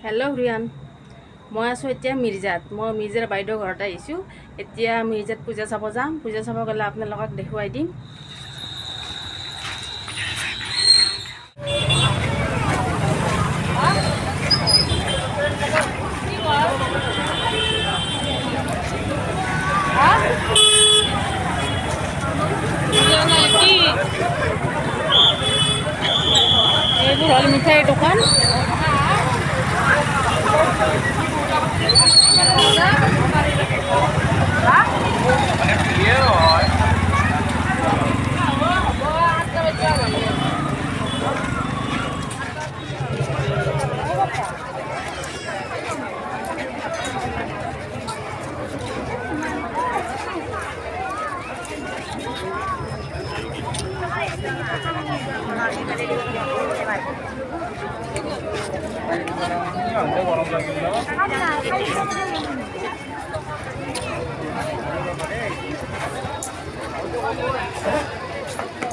Hello' Riyan, মই আছোঁ এতিয়া মিৰ্জাত। মই মিৰ্জাৰ বাইদেউ ঘৰত আহিছোঁ। এতিয়া মিৰ্জাত পূজা চাব যাম। পূজা চাব গ'লে আপোনালোকক দেখুৱাই দিম। এইবোৰ হ'ল মিঠাইৰ দোকান।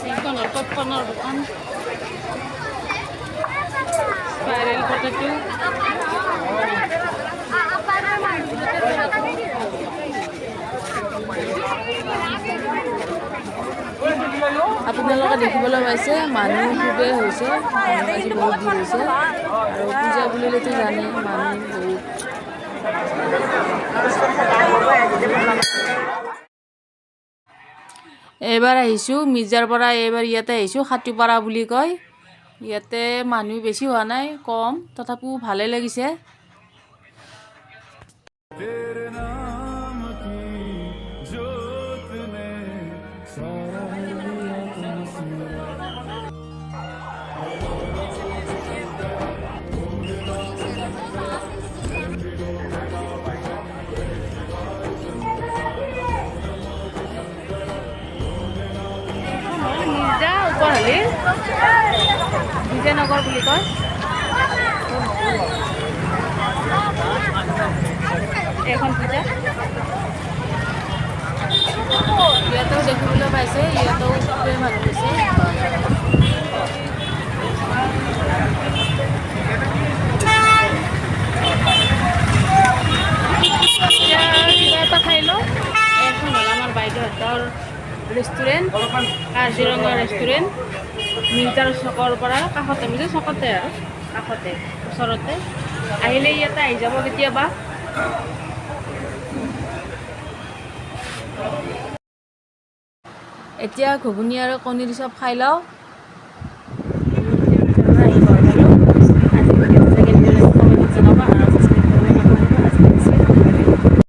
এইখন হ'ল পপকৰ্ণৰ দোকান। স্পাইৰেল পটেটো, আপোনালোকে দেখিবলৈ পাইছে মানুহ খুবেই হৈছে। মানুহ আজি বহুত ভিৰ হৈছে আৰু পূজা বুলিলেতো জানে মানুহ বহুত। এইবাৰ আহিছোঁ মিৰ্জাৰ পৰা। এইবাৰ ইয়াতে আহিছোঁ, খাতিপাৰা বুলি কয়। ইয়াতে মানুহ বেছি হোৱা নাই, কম, তথাপিও ভালে লাগিছে। মিৰ্জা উপৰহালি বিজয়নগৰ বুলি কয়। এখন পূজা ইয়াতেও দেখিবলৈ পাইছে। ইয়াতেও খুবেই মানুহ হৈছে। কিবা এটা খাই লওঁ। এখন হ'ল আমাৰ বাইদেউহঁতৰ ৰেষ্টুৰেণ্ট, কাজিৰঙা ৰেষ্টুৰেণ্ট। মিৰ্জাৰ চকৰ পৰা কাষতে, মিৰ্জাৰ চকতে আৰু কাষতে ওচৰতে। আহিলে ইয়াতে আহি যাব কেতিয়াবা। এতিয়া ঘুগুনি আৰু কণীৰ চপ খাই লওঁ।